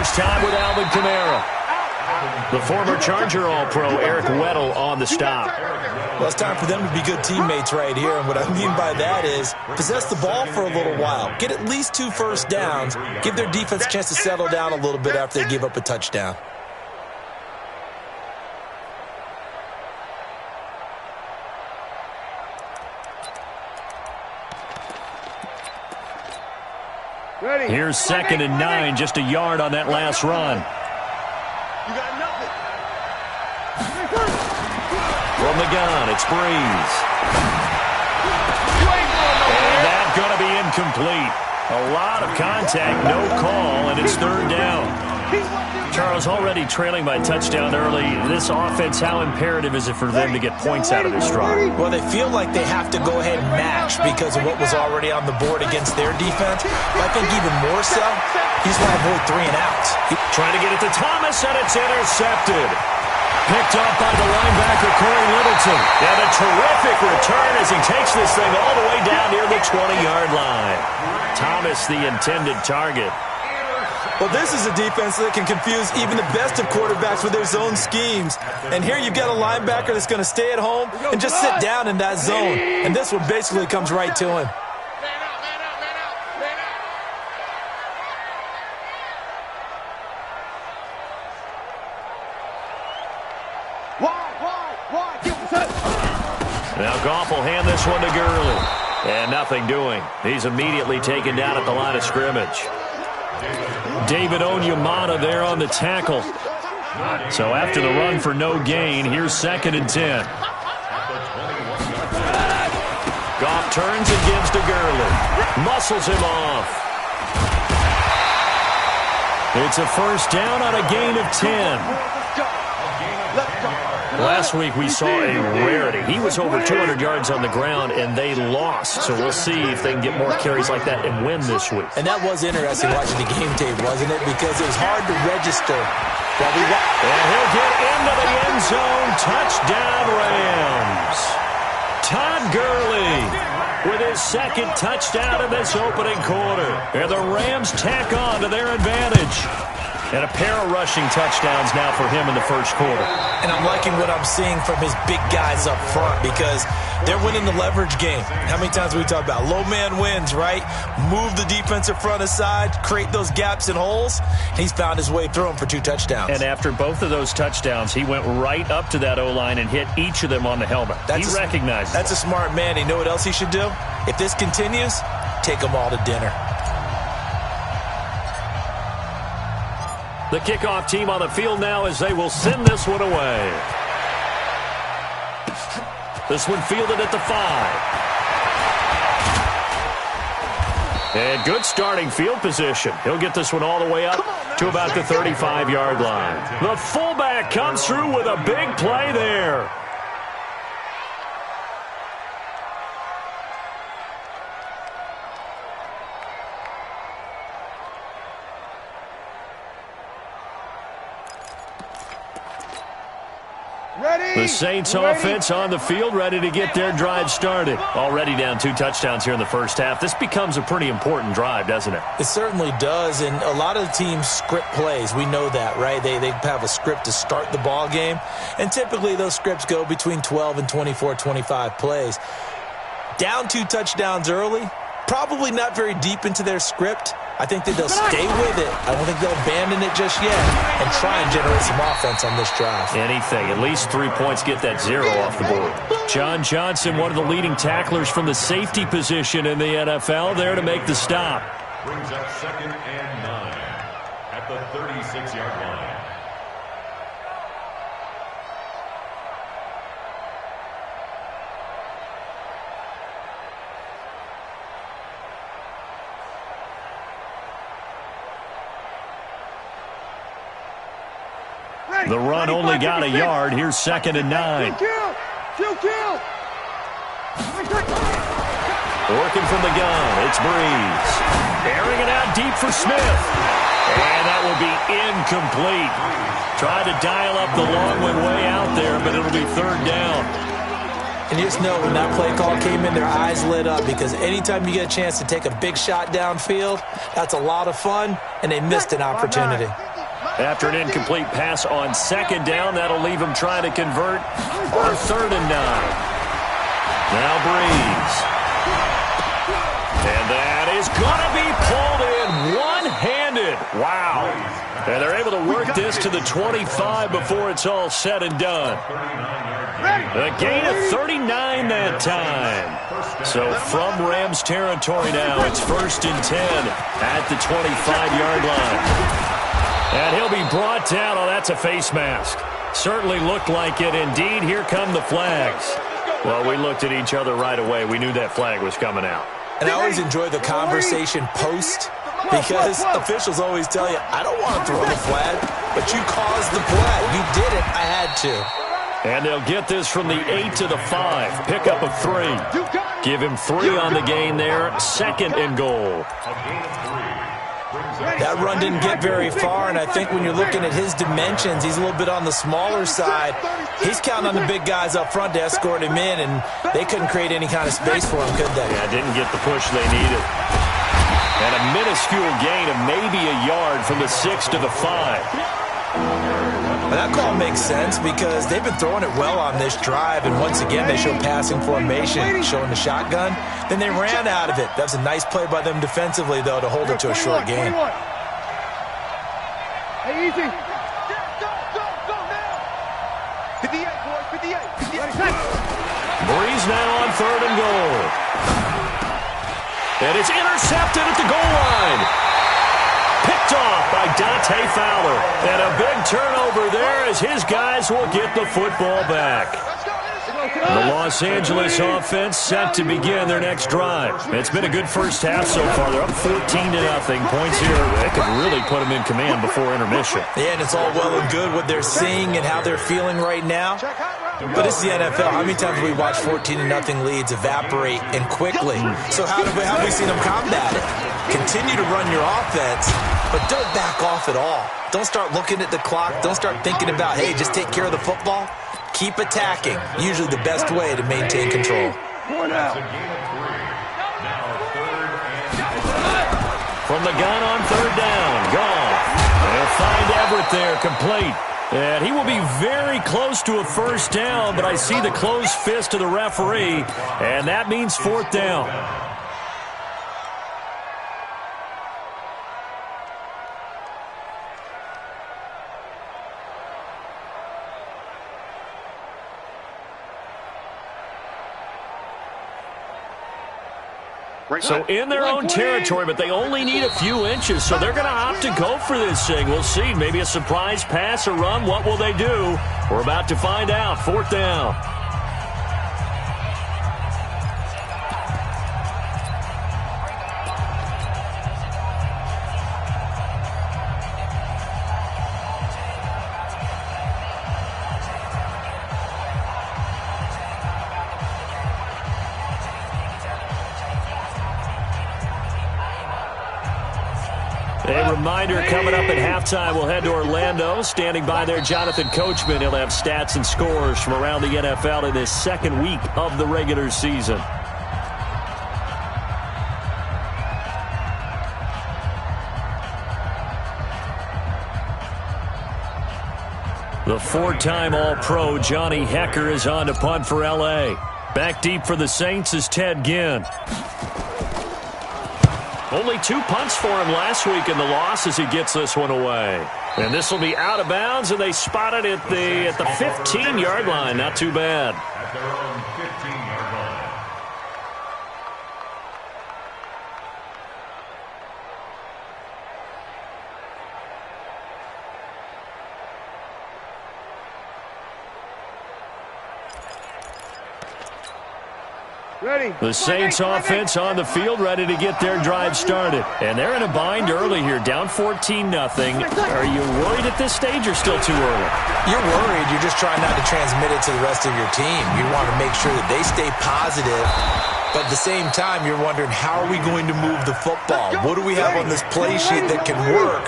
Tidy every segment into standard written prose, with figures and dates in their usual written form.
first time with Alvin Kamara. The former Charger All-Pro Eric Weddle on the stop. Well, it's time for them to be good teammates right here, and what I mean by that is possess the ball for a little while, get at least 2 first downs, give their defense a chance to settle down a little bit after they give up a touchdown. Here's 2nd and 9, just a yard on that last run. You got nothing. From the gun, it's Breeze. And that's going to be incomplete. A lot of contact, no call, and it's 3rd down. Charles, already trailing by touchdown early. This offense, how imperative is it for them to get points out of this drive? Well, they feel like they have to go ahead and match because of what was already on the board against their defense. But I think even more so, he's going to avoid 3 and outs. Trying to get it to Thomas, and it's intercepted. Picked off by the linebacker, Corey Littleton. And a terrific return as he takes this thing all the way down near the 20-yard line. Thomas, the intended target. Well, this is a defense that can confuse even the best of quarterbacks with their zone schemes. And here you've got a linebacker that's going to stay at home and just sit down in that zone. And this one basically comes right to him. Now Goff will hand this one to Gurley. And nothing doing. He's immediately taken down at the line of scrimmage. David Onyemata there on the tackle. So after the run for no gain, here's 2nd and 10. Goff turns and gives to Gurley. Muscles him off. It's a first down on a gain of 10. Last week we saw a rarity. He was over 200 yards on the ground, and they lost. So we'll see if they can get more carries like that and win this week. And that was interesting watching the game tape, wasn't it? Because it was hard to register. And he'll get into the end zone. Touchdown, Rams. Todd Gurley with his 2nd touchdown in this opening quarter. And the Rams tack on to their advantage. And a pair of rushing touchdowns now for him in the first quarter. And I'm liking what I'm seeing from his big guys up front because they're winning the leverage game. How many times have we talked about low man wins, right? Move the defensive front aside, create those gaps and holes. He's found his way through them for 2 touchdowns. And after both of those touchdowns, he went right up to that O-line and hit each of them on the helmet. He recognized That's a smart man. You know what else he should do? If this continues, take them all to dinner. The kickoff team on the field now as they will send this one away. This one fielded at the 5. And good starting field position. He'll get this one all the way up to about the 35-yard line. The fullback comes through with a big play there. The Saints offense on the field, ready to get their drive started. Already down 2 touchdowns here in the first half. This becomes a pretty important drive, doesn't it? It certainly does, and a lot of the teams script plays. We know that, right? They have a script to start the ball game, and typically those scripts go between 12 and 24, 25 plays. Down 2 touchdowns early, probably not very deep into their script. I think that they'll stay with it. I don't think they'll abandon it just yet and try and generate some offense on this drive. Anything. At least 3 points, get that 0 off the board. John Johnson, one of the leading tacklers from the safety position in the NFL, there to make the stop. Brings up 2nd and 9 at the 36-yard line. The run only got a yard. Here's 2nd and 9. Working from the gun, it's Breeze. Airing it out deep for Smith. And that will be incomplete. Tried to dial up the long one way out there, but it'll be 3rd down. And you just know when that play call came in, their eyes lit up because anytime you get a chance to take a big shot downfield, that's a lot of fun, and they missed an opportunity. After an incomplete pass on second down, that'll leave him trying to convert on 3rd and 9. Now Breeze. And that is going to be pulled in one-handed. Wow. And they're able to work this to the 25 before it's all said and done. A gain of 39 that time. So from Rams territory now, it's 1st and 10 at the 25-yard line. And he'll be brought down. Oh, that's a face mask. Certainly looked like it. Indeed, here come the flags. Well, we looked at each other right away. We knew that flag was coming out. And I always enjoy the conversation post because officials always tell you, I don't want to throw the flag, but you caused the play. You did it. I had to. And they'll get this from the 8 to the 5. Pickup of 3. Give him 3 on the gain there. 2nd and goal. That run didn't get very far, and I think when you're looking at his dimensions, he's a little bit on the smaller side. He's counting on the big guys up front to escort him in, and they couldn't create any kind of space for him, could they? Yeah, didn't get the push they needed. And a minuscule gain of maybe a yard from the 6 to the 5. And that call makes sense because they've been throwing it well on this drive, and once again they show passing formation, showing the shotgun. Then they ran out of it. That was a nice play by them defensively, though, to hold it to a short game. Hey, easy. Go now. 58, boys, 58. Breeze now on 3rd and goal. And it's intercepted at the goal line. Picked off by Dante Fowler. And a big turnover there as his guys will get the football back. The Los Angeles offense set to begin their next drive. It's been a good first half so far. They're up 14-0. Points here that could really put them in command before intermission. Yeah, and it's all well and good what they're seeing and how they're feeling right now. But it's the NFL. How many times have we watched 14-0 leads evaporate and quickly? So how have we seen them combat it? Continue to run your offense, but don't back off at all. Don't start looking at the clock. Don't start thinking about, hey, just take care of the football. Keep attacking. Usually the best way to maintain control. From the gun on 3rd down. Gone. They'll find Everett there, complete. And he will be very close to a 1st down, but I see the closed fist of the referee, and that means 4th down. So in their own territory, but they only need a few inches, so they're going to opt to go for this thing. We'll see. Maybe a surprise pass or run. What will they do? We're about to find out. 4th down. A reminder coming up at halftime, we'll head to Orlando. Standing by there, Jonathan Coachman. He'll have stats and scores from around the NFL in this 2nd week of the regular season. The 4-time All-Pro Johnny Hecker is on to punt for L.A. Back deep for the Saints is Ted Ginn. Only 2 punts for him last week in the loss as he gets this one away. And this will be out of bounds, and they spot it at the 15-yard line. Not too bad. At their own 15-yard line. Ready. The Saints offense on the field, ready to get their drive started. And they're in a bind early here, down 14-0. Are you worried at this stage or still too early? You're worried. You're just trying not to transmit it to the rest of your team. You want to make sure that they stay positive. But at the same time, you're wondering, how are we going to move the football? What do we have on this play sheet that can work?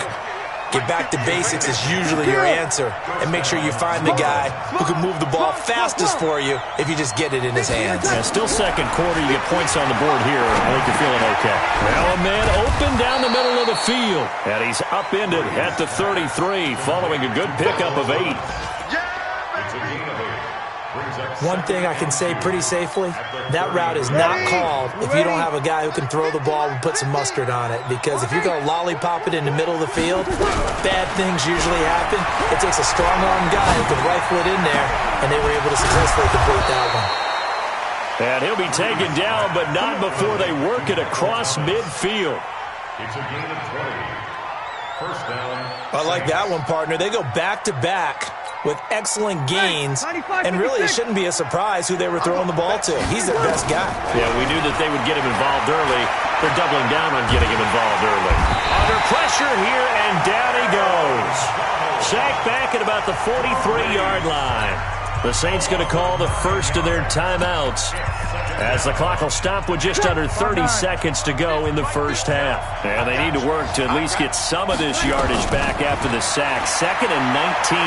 Get back to basics is usually your answer. And make sure you find the guy who can move the ball fastest for you if you just get it in his hands. Yeah, still second quarter. You get points on the board here. I think you're feeling okay. Well, a man open down the middle of the field. And he's upended at the 33 following a good pickup of 8. One thing I can say pretty safely, that route is not called if you don't have a guy who can throw the ball and put some mustard on it. Because if you're going to lollipop it in the middle of the field, bad things usually happen. It takes a strong-arm guy who can rifle it in there, and they were able to successfully complete that one. And he'll be taken down, but not before they work it across midfield. It's a gain of 20. First down. I like that one, partner. They go back-to-back with excellent gains, and really it shouldn't be a surprise who they were throwing the ball to. He's their best guy. Yeah, we knew that they would get him involved early. They're doubling down on getting him involved early. Under pressure here, and down he goes. Sacked back at about the 43-yard line. The Saints going to call the first of their timeouts as the clock will stop with just under 30 seconds to go in the first half. And they need to work to at least get some of this yardage back after the sack. 2nd and 19.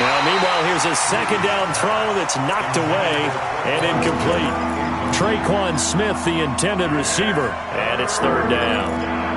Now, meanwhile, here's a second down throw that's knocked away and incomplete. Traquan Smith, the intended receiver, and it's 3rd down.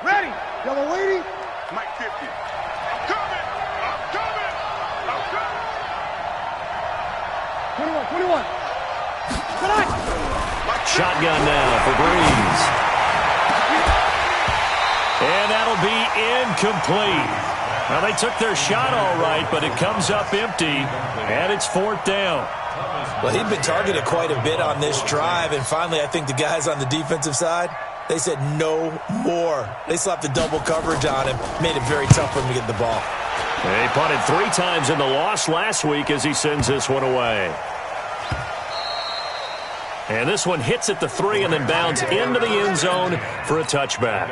Ready. Yellow lady. Mike 50. I'm coming. I'm coming. I'm coming. 21. Tonight. Shotgun now for Breeze. And that'll be incomplete. Now, they took their shot all right, but it comes up empty, and it's 4th down. Well, he'd been targeted quite a bit on this drive, and finally I think the guys on the defensive side, they said no more. They slapped the double coverage on him, made it very tough for him to get the ball. He punted 3 times in the loss last week as he sends this one away. And this one hits at the 3 and then bounds into the end zone for a touchback.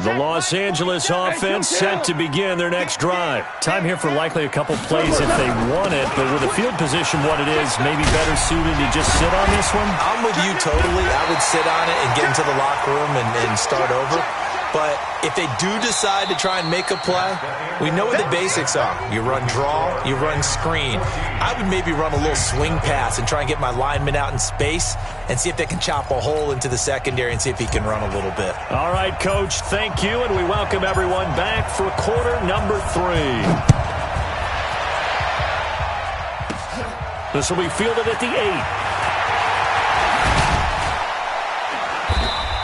The Los Angeles offense set to begin their next drive. Time here for likely a couple plays if they want it, but with the field position what it is, maybe better suited to just sit on this one? I'm with you totally. I would sit on it and get into the locker room and start over. But if they do decide to try and make a play, we know what the basics are. You run draw, you run screen. I would maybe run a little swing pass and try and get my lineman out in space and see if they can chop a hole into the secondary and see if he can run a little bit. All right, Coach, thank you, and we welcome everyone back for quarter number 3. This will be fielded at the 8.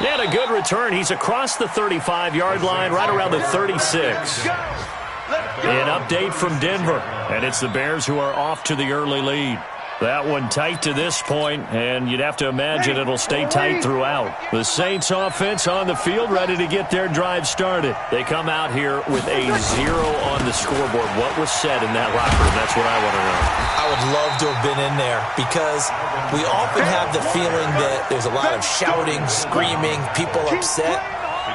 And a good return. He's across the 35-yard line, right around the 36. An update from Denver, and it's the Bears who are off to the early lead. That one tight to this point, and you'd have to imagine it'll stay tight throughout. The Saints offense on the field, ready to get their drive started. They come out here with a 0 on the scoreboard. What was said in that locker room? That's what I want to know. I would love to have been in there because we often have the feeling that there's a lot of shouting, screaming, people upset.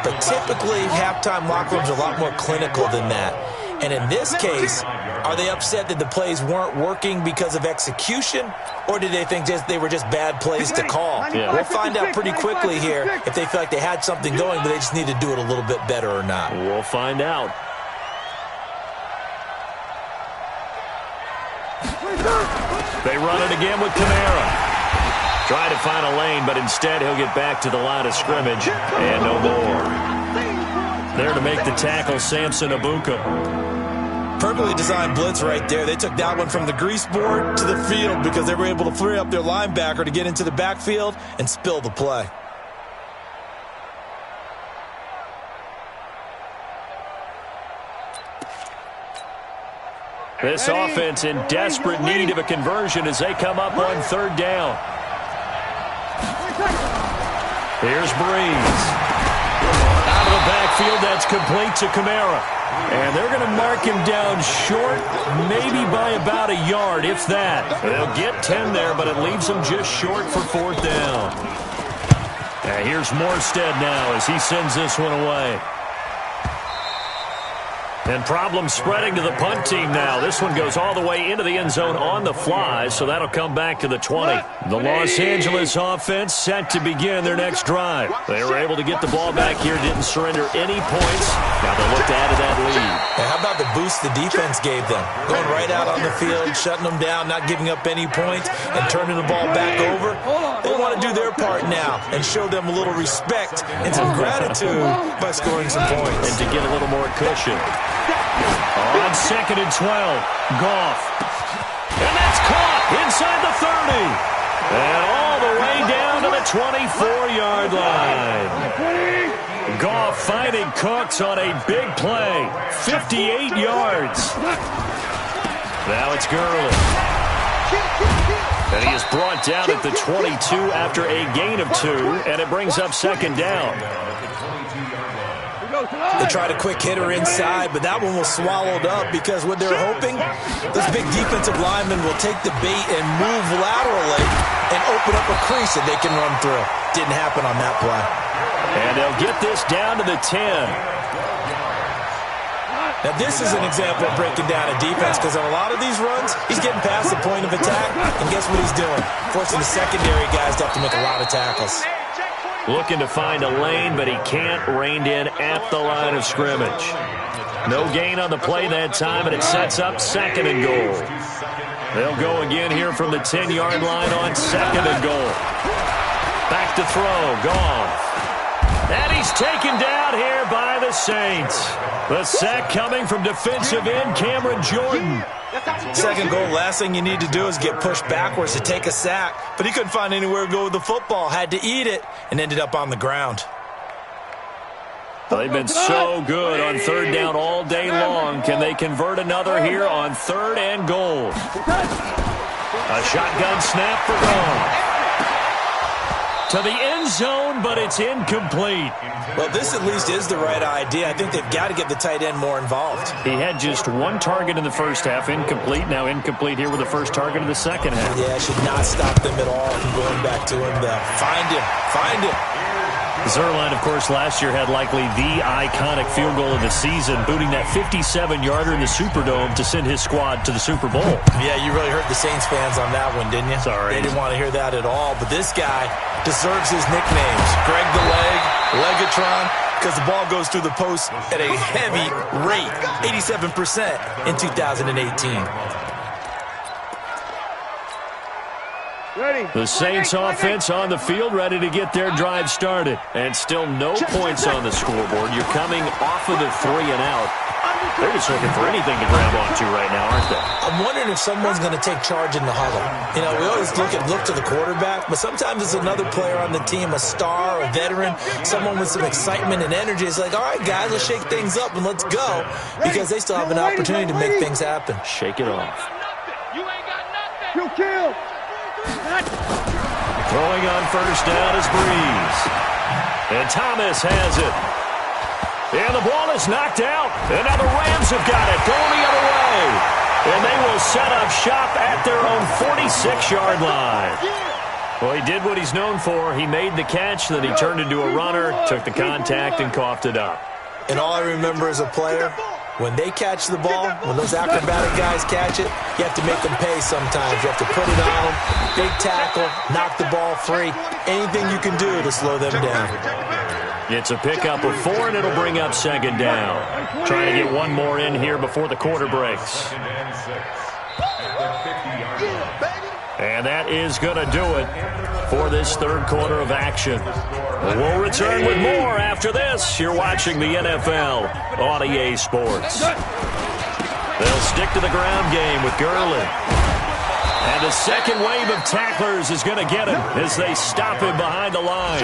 But typically, halftime locker rooms are a lot more clinical than that. And in this case, are they upset that the plays weren't working because of execution, or did they think they were just bad plays to call? Yeah. We'll find out pretty quickly here if they feel like they had something going, but they just need to do it a little bit better or not. We'll find out. They run it again with Kamara. Try to find a lane, but instead he'll get back to the line of scrimmage, and no more. There to make the tackle, Samson Abuka. Perfectly designed blitz right there. They took that one from the grease board to the field because they were able to free up their linebacker to get into the backfield and spill the play. This offense in desperate need of a conversion as they come up on 3rd down. Here's Breeze. Out of the backfield. That's complete to Kamara. And they're going to mark him down short, maybe by about a yard, if that. They'll get 10 there, but it leaves them just short for 4th down. And here's Morstead now as he sends this one away. And problems spreading to the punt team now. This one goes all the way into the end zone on the fly, so that'll come back to the 20. The Los Angeles offense set to begin their next drive. They were able to get the ball back here, didn't surrender any points. Now they'll look to add to that lead. And how about the boost the defense gave them? Going right out on the field, shutting them down, not giving up any points, and turning the ball back over. They want to do their part now and show them a little respect and some gratitude by scoring some points. And to get a little more cushion. On 2nd and 12, Goff. And that's caught inside the 30. And all the way down to the 24-yard line. Goff finding Cooks on a big play. 58 yards. Now it's Gurley. And he is brought down at the 22 after a gain of 2, and it brings up 2nd down. They tried a quick hitter inside, but that one was swallowed up because what they're hoping, this big defensive lineman will take the bait and move laterally and open up a crease that they can run through. Didn't happen on that play. And they'll get this down to the 10. Now, this is an example of breaking down a defense because on a lot of these runs, he's getting past the point of attack, and guess what he's doing? Forcing the secondary guys to have to make a lot of tackles. Looking to find a lane, but he can't. Reined in at the line of scrimmage. No gain on the play that time, and it sets up 2nd and goal. They'll go again here from the 10-yard line on 2nd and goal. Back to throw, Goff. And he's taken down here by the Saints. The sack coming from defensive end Cameron Jordan. 2nd goal, last thing you need to do is get pushed backwards to take a sack. But he couldn't find anywhere to go with the football. Had to eat it and ended up on the ground. They've been so good on 3rd down all day long. Can they convert another here on 3rd and goal? A shotgun snap for Goff. To the end zone, but it's incomplete. Well, this at least is the right idea. I think they've got to get the tight end more involved. He had just 1 target in the first half, incomplete. Now incomplete here with the first target of the second half. Yeah, should not stop them at all from going back to him. Find him. Find him. Zerline, of course, last year had likely the iconic field goal of the season, booting that 57-yarder in the Superdome to send his squad to the Super Bowl. Yeah, you really hurt the Saints fans on that one, didn't you? Sorry. They didn't want to hear that at all. But this guy deserves his nicknames. Greg the Leg, Legatron, because the ball goes through the post at a heavy rate, 87% in 2018. The Saints offense on the field, ready to get their drive started. And still no points on the scoreboard. You're coming off of the 3 and out. They're just looking for anything to grab onto right now, aren't they? I'm wondering if someone's going to take charge in the huddle. You know, we always look to the quarterback, but sometimes it's another player on the team, a star, a veteran, someone with some excitement and energy. It's like, all right, guys, let's shake things up and let's go, because they still have an opportunity to make things happen. Shake it off. You ain't got nothing. You kill. Throwing on first down is Breeze. And Thomas has it. And the ball is knocked out. And now the Rams have got it. Going the other way. And they will set up shop at their own 46-yard line. Well, he did what he's known for. He made the catch, then he turned into a runner, took the contact, and coughed it up. And all I remember as a player, when they catch the ball, when those acrobatic guys catch it, you have to make them pay sometimes. You have to put it on them, big tackle, knock the ball free. Anything you can do to slow them down. It's a pickup of 4, and it'll bring up 2nd down. Trying to get one more in here before the quarter breaks. And that is going to do it for this 3rd quarter of action. We'll return with more after this. You're watching the NFL on EA Sports. They'll stick to the ground game with Gurley. And the second wave of tacklers is going to get him as they stop him behind the line.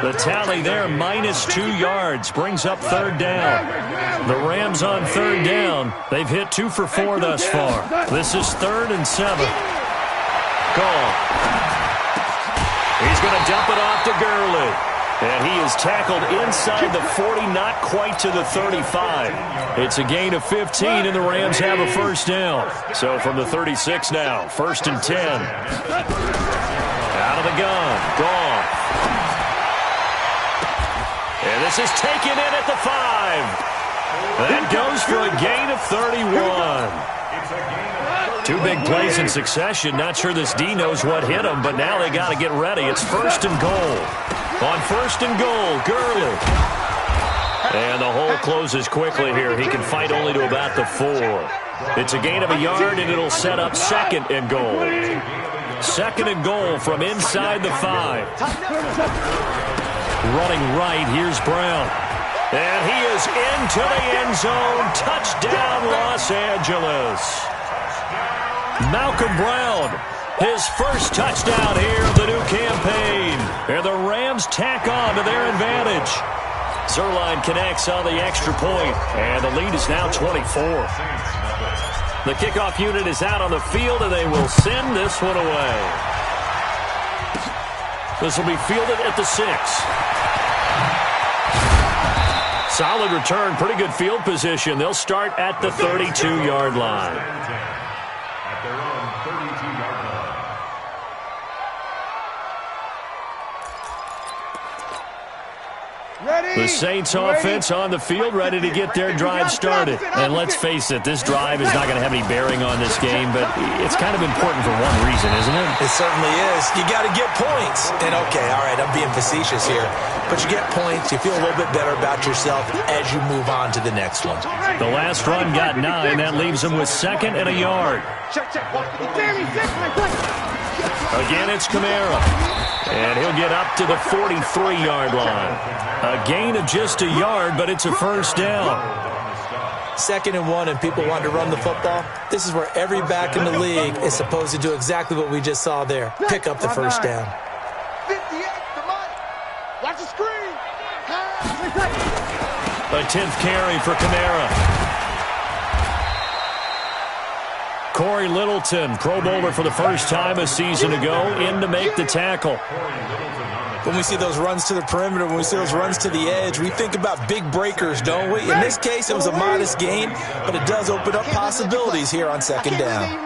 The tally there, -2 yards, brings up 3rd down. The Rams on 3rd down. They've hit 2 for 4 thus far. This is 3rd and 7. Goal. He's going to dump it off to Gurley. And he is tackled inside the 40, not quite to the 35. It's a gain of 15, and the Rams have a first down. So from the 36 now, 1st and 10. Out of the gun, Goff. And this is taken in at the 5. That goes for a gain of 31. Two big plays in succession. Not sure this D knows what hit him, but now they got to get ready. It's 1st and goal. On 1st and goal, Gurley. And the hole closes quickly here. He can fight only to about the 4. It's a gain of a yard, and it'll set up 2nd and goal. 2nd and goal from inside the 5. Running right, here's Brown. And he is into the end zone. Touchdown, Los Angeles. Malcolm Brown, his first touchdown here of the new campaign. And the Rams tack on to their advantage. Zerline connects on the extra point, and the lead is now 24. The kickoff unit is out on the field, and they will send this one away. This will be fielded at the 6. Solid return, pretty good field position. They'll start at the 32-yard line. At their own 32-yard line. The Saints offense on the field, ready to get their drive started. And let's face it, this drive is not going to have any bearing on this game, but it's kind of important for one reason, isn't it? It certainly is. You got to get points. And okay, all right, I'm being facetious here. But you get points, you feel a little bit better about yourself as you move on to the next one. The last run got 9. That leaves them with 2nd and a yard. Again, it's Kamara. And he'll get up to the 43-yard line. A gain of just a yard, but it's a first down. 2nd and 1, and people want to run the football. This is where every back in the league is supposed to do exactly what we just saw there. Pick up the first down. 58, watch the screen. A 10th carry for Kamara. Corey Littleton, Pro Bowler for the first time a season ago, in to make the tackle. When we see those runs to the perimeter, when we see those runs to the edge, we think about big breakers, don't we? In this case, it was a modest gain, but it does open up possibilities here on 2nd down.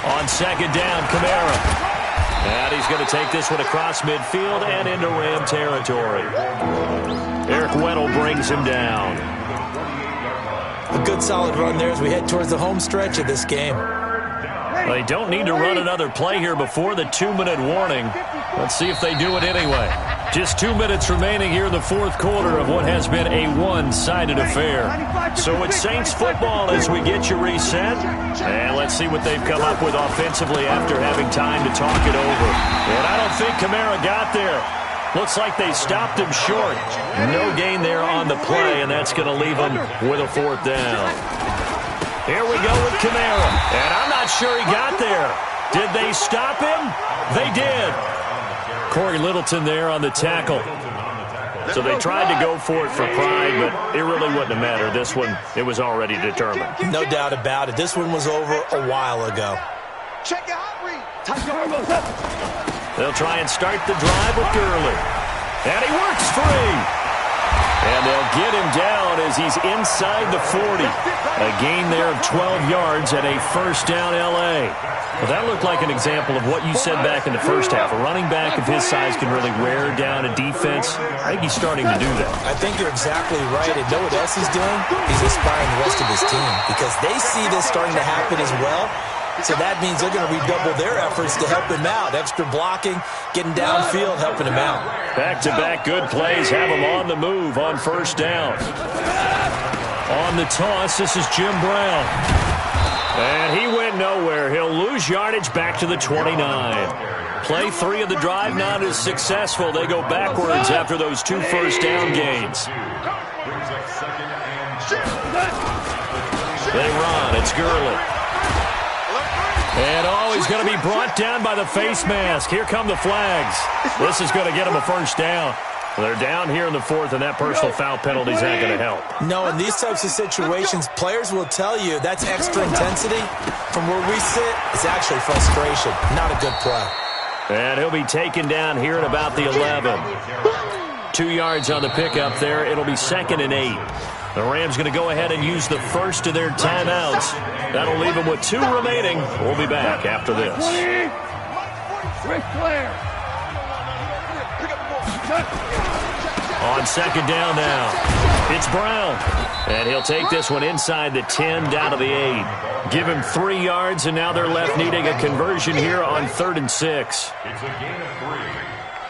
On 2nd down, Kamara. And he's going to take this one across midfield and into Ram territory. Eric Weddle brings him down. A good solid run there as we head towards the home stretch of this game. They don't need to run another play here before the 2-minute warning. Let's see if they do it anyway. Just 2 minutes remaining here in the 4th quarter of what has been a one-sided affair. So it's Saints football as we get you reset. And let's see what they've come up with offensively after having time to talk it over. And I don't think Kamara got there. Looks like they stopped him short. No gain there on the play, and that's going to leave him with a 4th down. Here we go with Kamara. And I'm not sure he got there. Did they stop him? They did. Corey Littleton there on the tackle. So they tried to go for it for pride, but it really wouldn't have mattered. This one, it was already determined. No doubt about it. This one was over a while ago. Check it out, Reed. They'll try and start the drive with Gurley. And he works free. And they'll get him down as he's inside the 40. A gain there of 12 yards at a first down L.A. Well, that looked like an example of what you said back in the first half. A running back of his size can really wear down a defense. I think he's starting to do that. I think you're exactly right. And know what else he's doing? He's inspiring the rest of his team because they see this starting to happen as well. So that means they're going to redouble their efforts to help him out. Extra blocking, getting downfield, helping him out. Back-to-back good plays have him on the move on first down. On the toss, this is Jim Brown. And he went nowhere. He'll lose yardage back to the 29. Play 3 of the drive not as successful. They go backwards after those 2 first down gains. They run. It's Gurley. And, he's going to be brought down by the face mask. Here come the flags. This is going to get him a first down. They're down here in the 4th, and that personal foul penalty is not going to help. No, in these types of situations, players will tell you that's extra intensity. From where we sit, it's actually frustration, not a good play. And he'll be taken down here at about the 11. 2 yards on the pickup there. It'll be 2nd and 8. The Rams going to go ahead and use the first of their timeouts. That'll leave them with 2 remaining. We'll be back after this. On 2nd down now, it's Brown. And he'll take this one inside the 10 down to the 8. Give him 3 yards, and now they're left needing a conversion here on 3rd and 6. It's a gain of 3.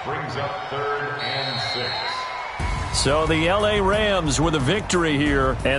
Brings up 3rd and 6. So the L.A. Rams with a victory here. And